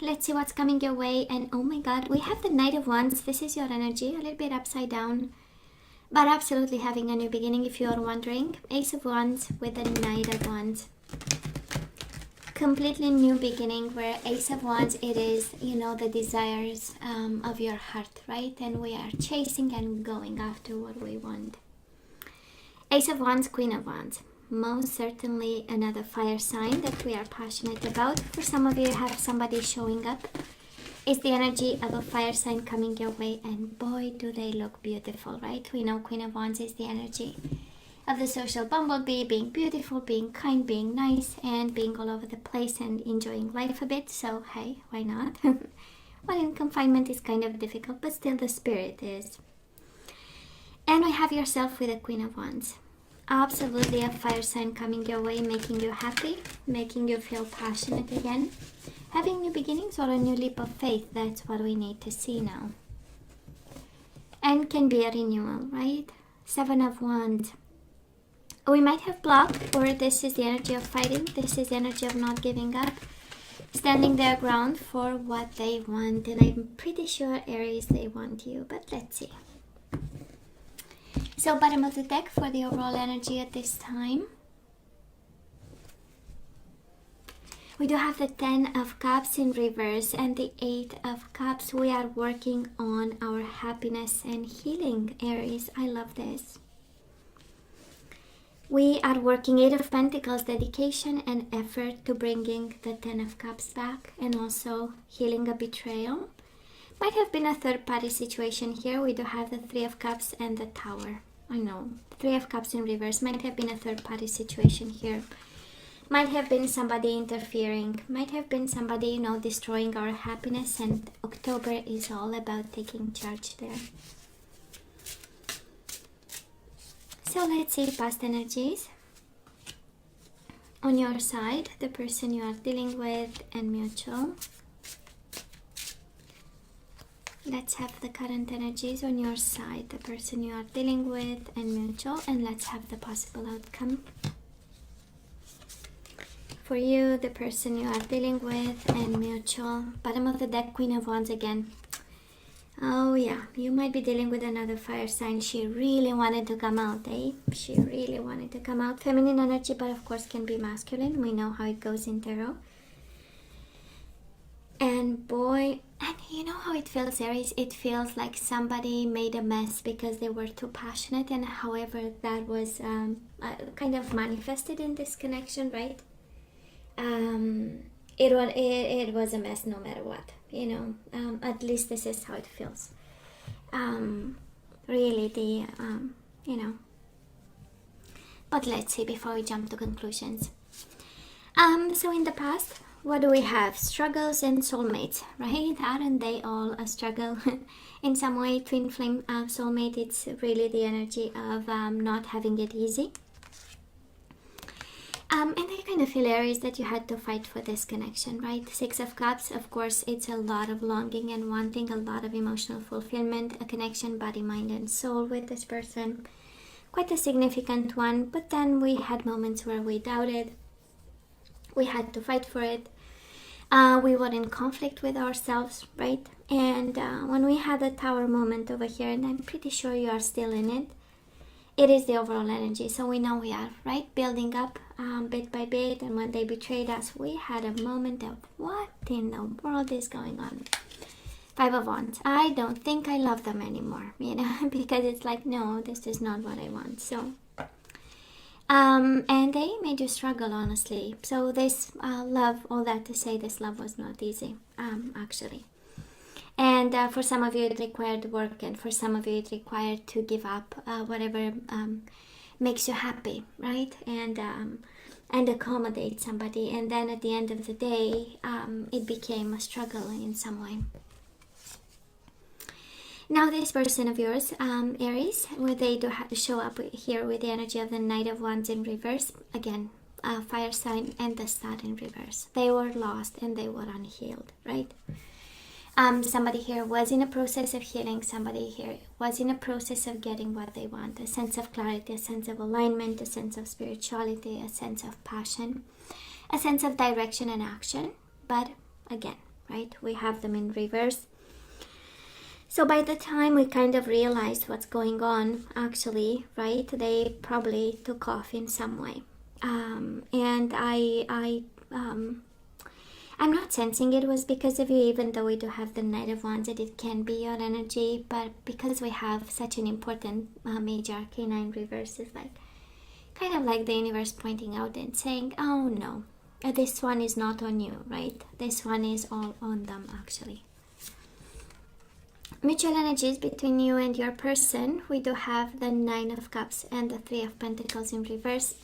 let's see what's coming your way. And oh my god, we have the Knight of Wands. This is your energy, a little bit upside down, but absolutely having a new beginning if you are wondering. Ace of Wands with the Knight of Wands. Completely new beginning, where Ace of Wands, it is, you know, the desires of your heart, right? And we are chasing and going after what we want. Ace of Wands, Queen of Wands. Most certainly another fire sign that we are passionate about. For some of you, have somebody showing up. It's the energy of a fire sign coming your way, and boy, do they look beautiful, right? We know Queen of Wands is the energy of the social bumblebee, being beautiful, being kind, being nice, and being all over the place and enjoying life a bit. So hey, why not? Well, in confinement is kind of difficult, but still the spirit is. And we have yourself with the Queen of Wands. Absolutely a fire sign coming your way, making you happy, making you feel passionate again. Having new beginnings or a new leap of faith, that's what we need to see now. And can be a renewal, right? Seven of Wands. We might have blocked, or this is the energy of fighting. This is the energy of not giving up, standing their ground for what they want. And I'm pretty sure, Aries, they want you, but let's see. So bottom of the deck for the overall energy at this time. We do have the 10 of Cups in reverse and the 8 of Cups. We are working on our happiness and healing, Aries. I love this. We are working 8 of Pentacles, dedication and effort to bringing the 10 of Cups back, and also healing a betrayal. Might have been a third-party situation here. We do have the 3 of Cups and the Tower. I know, 3 of Cups in reverse. Might have been a third-party situation here. Might have been somebody interfering. Might have been somebody, you know, destroying our happiness. And October is all about taking charge there. So let's see past energies. On your side, the person you are dealing with and mutual. Let's have the current energies on your side, the person you are dealing with and mutual, and let's have the possible outcome. For you, the person you are dealing with and mutual. Bottom of the deck, Queen of Wands again. Oh yeah, you might be dealing with another fire sign. She really wanted to come out, eh? She really wanted to come out. Feminine energy, but of course can be masculine. We know how it goes in tarot. And boy, and you know how it feels, Aries? It feels like somebody made a mess because they were too passionate, and however that was kind of manifested in this connection, right? It was a mess no matter what, you know. At least this is how it feels. Really, you know. But let's see before we jump to conclusions. So in the past, what do we have? Struggles and soulmates, right? Aren't they all a struggle? In some way, twin flame soulmate, it's really the energy of not having it easy. And I kind of feel, Aries, that you had to fight for this connection, right? 6 of Cups, of course, it's a lot of longing and wanting, a lot of emotional fulfillment, a connection, body, mind, and soul with this person. Quite a significant one, but then we had moments where we doubted. We had to fight for it. We were in conflict with ourselves, right? And when we had a Tower moment over here, and I'm pretty sure you are still in it, it is the overall energy. So we know we are, right, building up bit by bit. And when they betrayed us, we had a moment of what in the world is going on? 5 of Wands. I don't think I love them anymore, you know, because it's like, no, this is not what I want. So and they made you struggle, honestly. So this love, all that to say, this love was not easy, actually. And for some of you it required work, and for some of you it required to give up whatever makes you happy, right? And accommodate somebody. And then at the end of the day, it became a struggle in some way. Now this person of yours, Aries, where they do show up here with the energy of the Knight of Wands in reverse. Again, fire sign and the Star in reverse. They were lost and they were unhealed, right? Somebody here was in a process of healing. Somebody here was in a process of getting what they want. A sense of clarity, a sense of alignment, a sense of spirituality, a sense of passion, a sense of direction and action. But again, right? We have them in reverse. So by the time we kind of realized what's going on, actually, right, they probably took off in some way. And I'm not sensing it was because of you, even though we do have the Knight of Wands, that it can be your energy, but because we have such an important major arcana in reverse, is like kind of like the universe pointing out and saying, oh no, this one is not on you, right? This one is all on them, actually. Mutual energies between you and your person, we do have the Nine of Cups and the Three of Pentacles in reverse.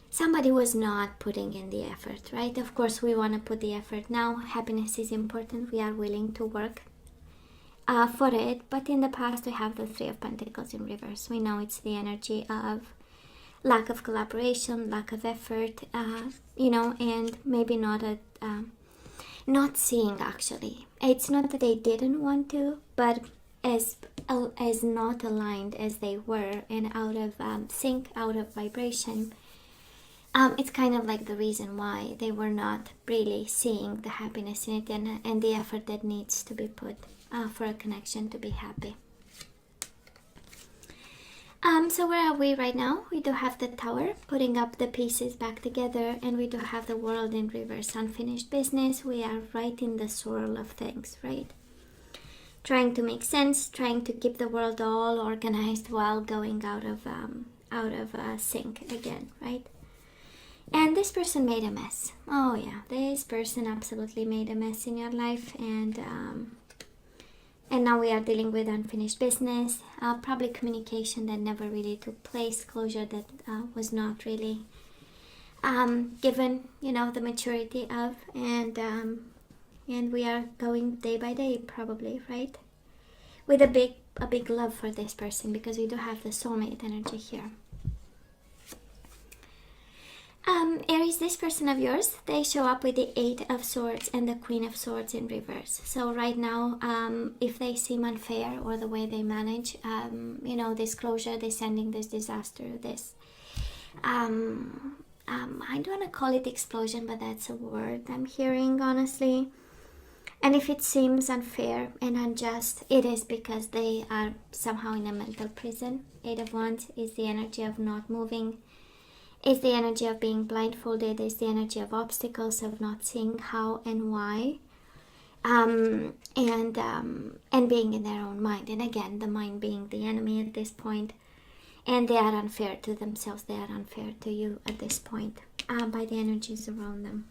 Somebody was not putting in the effort, right? Of course, we want to put the effort now. Happiness is important. We are willing to work for it. But in the past, we have the Three of Pentacles in reverse. We know it's the energy of lack of collaboration, lack of effort, and maybe not seeing, actually. It's not that they didn't want to, but as not aligned as they were and out of sync, out of vibration, it's kind of like the reason why they were not really seeing the happiness in it and the effort that needs to be put for a connection to be happy. So where are we right now? We do have the Tower, putting up the pieces back together, and we do have the World in reverse, unfinished business. We are right in the swirl of things, right? Trying to make sense, trying to keep the world all organized while going out of sync again, right? And this person made a mess. Oh yeah, this person absolutely made a mess in your life, and now we are dealing with unfinished business, probably communication that never really took place, closure that was not really given, the maturity of, and we are going day by day, probably, right? With a big love for this person, because we do have the soulmate energy here. Aries, this person of yours, they show up with the Eight of Swords and the Queen of Swords in reverse. So right now, if they seem unfair, or the way they manage, this closure, this ending, this disaster, this, I don't want to call it explosion, but that's a word I'm hearing, honestly. And if it seems unfair and unjust, it is because they are somehow in a mental prison. Eight of Wands is the energy of not moving. It's the energy of being blindfolded. It's the energy of obstacles, of not seeing how and why, and being in their own mind. And again, the mind being the enemy at this point. And they are unfair to themselves. They are unfair to you at this point by the energies around them.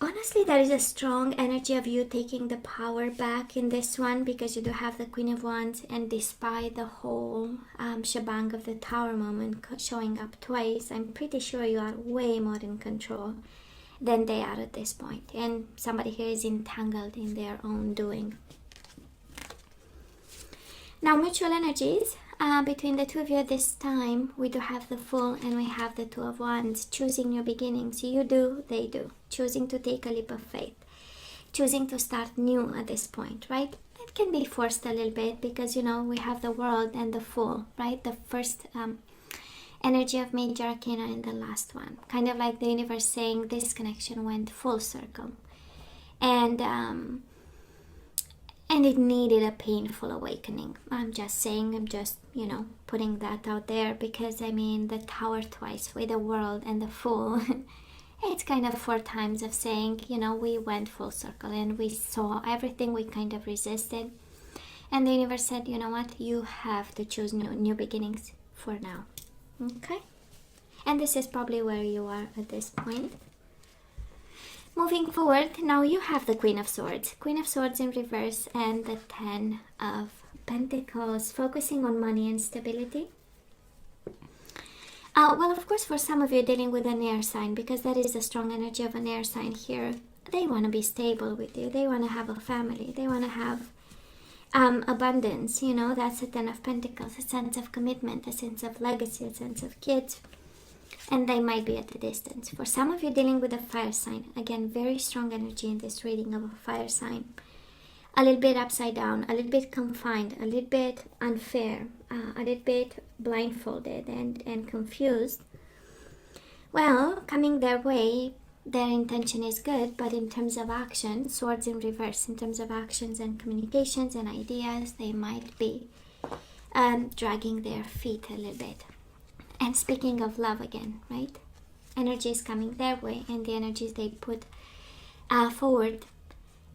Honestly, there is a strong energy of you taking the power back in this one, because you do have the Queen of Wands, and despite the whole shebang of the Tower moment showing up twice, I'm pretty sure you are way more in control than they are at this point. And somebody here is entangled in their own doing. Now, mutual energies. Between the two of you at this time, we do have the Fool and we have the Two of Wands. Choosing new beginnings. You do, they do. Choosing to take a leap of faith. Choosing to start new at this point, right? It can be forced a little bit because, we have the World and the Fool, right? The first energy of major arcana and the last one. Kind of like the universe saying this connection went full circle. And it needed a painful awakening. I'm just putting that out there, because the Tower twice with the World and the Fool, it's kind of 4 times of saying, we went full circle and we saw everything we kind of resisted. And the universe said, you know what, you have to choose new beginnings for now. Okay? And this is probably where you are at this point. Moving forward, now you have the Queen of Swords. Queen of Swords in reverse and the Ten of Pentacles, focusing on money and stability. Well, of course, for some of you dealing with an air sign, because that is the strong energy of an air sign here. They want to be stable with you. They want to have a family. They want to have abundance. That's the Ten of Pentacles, a sense of commitment, a sense of legacy, a sense of kids. And they might be at a distance. For some of you dealing with a fire sign, again, very strong energy in this reading of a fire sign. A little bit upside down, a little bit confined, a little bit unfair, a little bit blindfolded and confused. Well, coming their way, their intention is good, but in terms of action, swords in reverse, in terms of actions and communications and ideas, they might be dragging their feet a little bit. And speaking of love again, right? Energy is coming their way, and the energies they put forward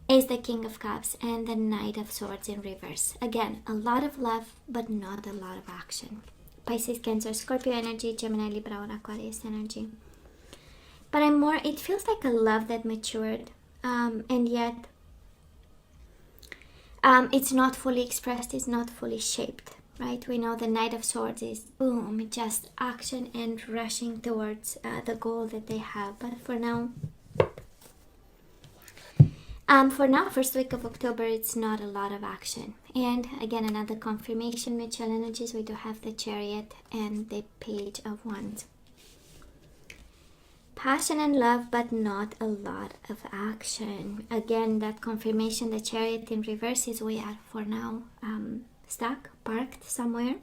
is the King of Cups and the Knight of Swords in reverse. Again, a lot of love, but not a lot of action. Pisces, Cancer, Scorpio energy, Gemini, Libra, or Aquarius energy. But it feels like a love that matured, and yet it's not fully expressed, it's not fully shaped, right? We know the Knight of Swords is boom, just action and rushing towards the goal that they have. But for now, first week of October, it's not a lot of action. And again, another confirmation, mutual energies, we do have the Chariot and the Page of Wands. Passion and love, but not a lot of action. Again, that confirmation, the Chariot in reverse, is we are for now stuck, parked somewhere,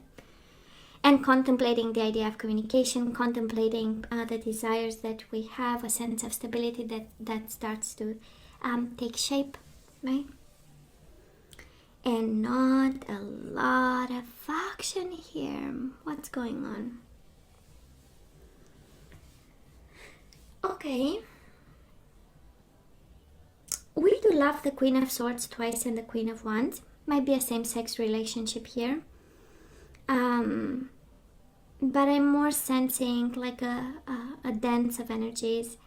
and contemplating the idea of communication, contemplating the desires that we have, a sense of stability that starts to take shape, right? And not a lot of action here. What's going on? Okay. We do love the Queen of Swords twice and the Queen of Wands. Might be a same-sex relationship here. But I'm more sensing like a dance of energies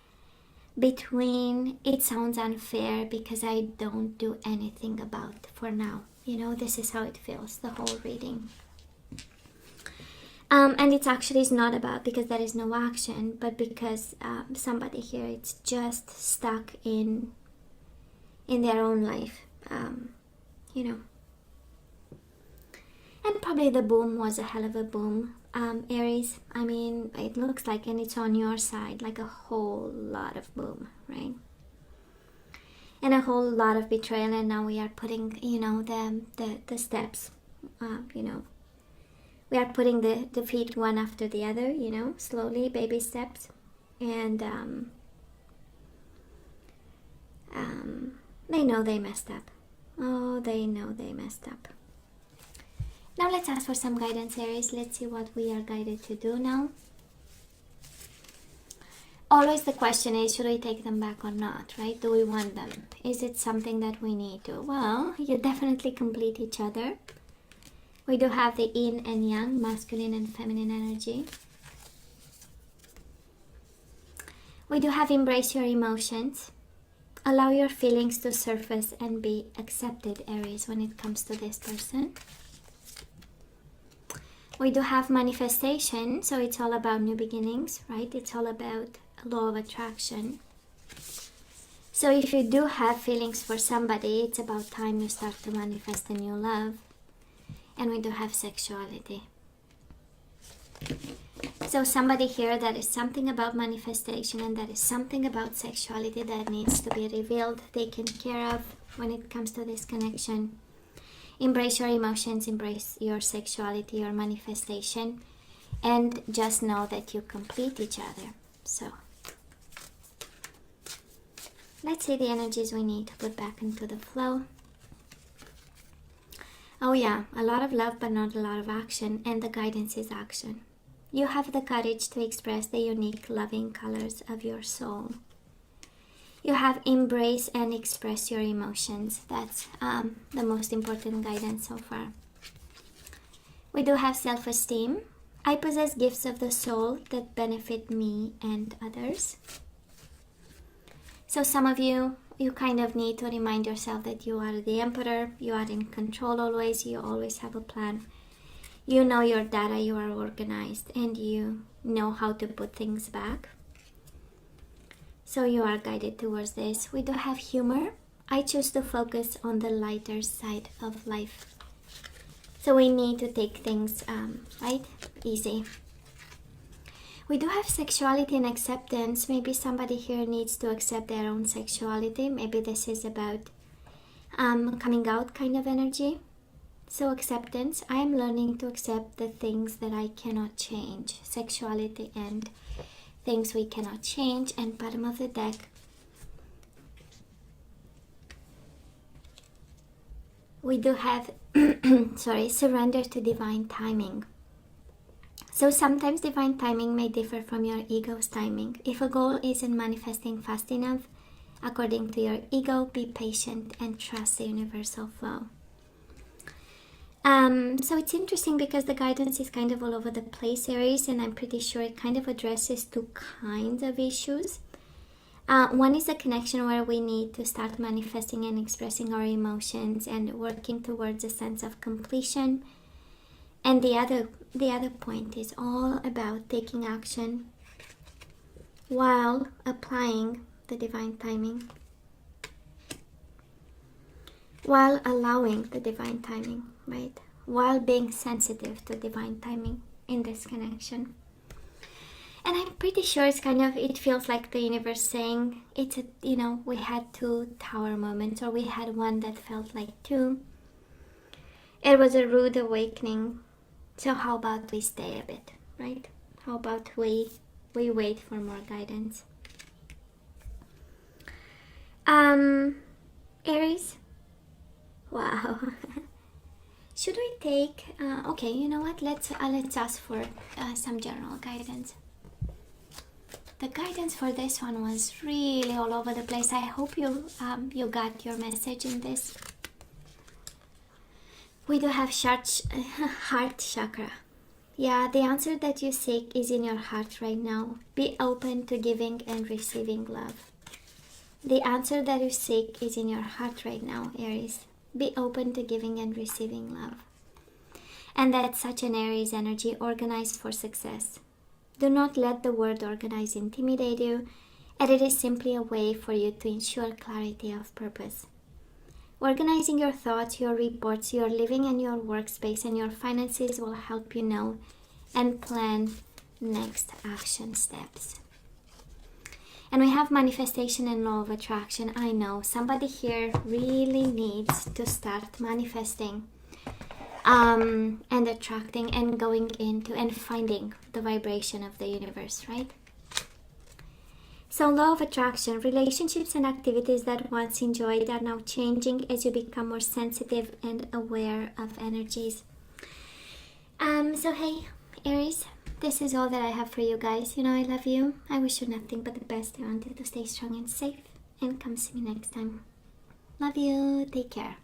between it sounds unfair because I don't do anything about for now. You know, this is how it feels, the whole reading. And it's actually is not about because there is no action, but because somebody here it's just stuck in their own life, you know. And probably the boom was a hell of a boom. Aries, I mean, it looks like, and it's on your side, like a whole lot of boom, right? And a whole lot of betrayal, and now we are putting, you know, the steps, you know. We are putting the feet one after the other, you know, slowly, baby steps. And they know they messed up. Oh, they know they messed up. Now let's ask for some guidance, Aries. Let's see what we are guided to do now. Always the question is, should we take them back or not, right? Do we want them? Is it something that we need to? Well, you definitely complete each other. We do have the yin and yang, masculine and feminine energy. We do have embrace your emotions. Allow your feelings to surface and be accepted, Aries, when it comes to this person. We do have manifestation, so it's all about new beginnings, right? It's all about law of attraction. So if you do have feelings for somebody, it's about time you start to manifest a new love. And we do have sexuality. So somebody here, that is something about manifestation, and that is something about sexuality that needs to be revealed, taken care of when it comes to this connection. Embrace your emotions, embrace your sexuality, your manifestation, and just know that you complete each other. So let's see the energies we need to put back into the flow. Oh yeah, a lot of love but not a lot of action, and the guidance is action. You have the courage to express the unique loving colors of your soul. You have embrace and express your emotions. That's the most important guidance so far. We do have self-esteem. I possess gifts of the soul that benefit me and others. So some of you kind of need to remind yourself that you are the emperor. You are in control always. You always have a plan. You know your data. You are organized. And you know how to put things back. So you are guided towards this. We do have humor. I choose to focus on the lighter side of life. So we need to take things, right, easy. We do have sexuality and acceptance. Maybe somebody here needs to accept their own sexuality. Maybe this is about coming out kind of energy. So acceptance. I am learning to accept the things that I cannot change. Sexuality and things we cannot change. And bottom of the deck, we do have surrender to divine timing. So sometimes divine timing may differ from your ego's timing. If a goal isn't manifesting fast enough, according to your ego, be patient and trust the universal flow. So it's interesting because the guidance is kind of all over the place, Aries, and I'm pretty sure it kind of addresses two kinds of issues. One is a connection where we need to start manifesting and expressing our emotions and working towards a sense of completion. And the other point is all about taking action while applying the divine timing, while allowing the divine timing, right? While being sensitive to divine timing in this connection. And I'm pretty sure it feels like the universe saying, we had two tower moments, or we had one that felt like two. It was a rude awakening. So how about we stay a bit, right? How about we wait for more guidance? Aries? Wow. Should we take, okay, you know what? Let's ask for some general guidance. The guidance for this one was really all over the place. I hope you got your message in this. We do have heart chakra. Yeah, the answer that you seek is in your heart right now. Be open to giving and receiving love. The answer that you seek is in your heart right now, Aries. Be open to giving and receiving love. And that's such an Aries energy, organized for success. Do not let the word organize intimidate you, and it is simply a way for you to ensure clarity of purpose. Organizing your thoughts, your reports, your living and your workspace and your finances will help you know and plan next action steps. And we have manifestation and law of attraction. I know somebody here really needs to start manifesting and attracting and going into and finding the vibration of the universe, right? So law of attraction, relationships and activities that once enjoyed are now changing as you become more sensitive and aware of energies. So hey, Aries, this is all that I have for you guys. I love you. I wish you nothing but the best. I want you to stay strong and safe, and come see me next time. Love you. Take care.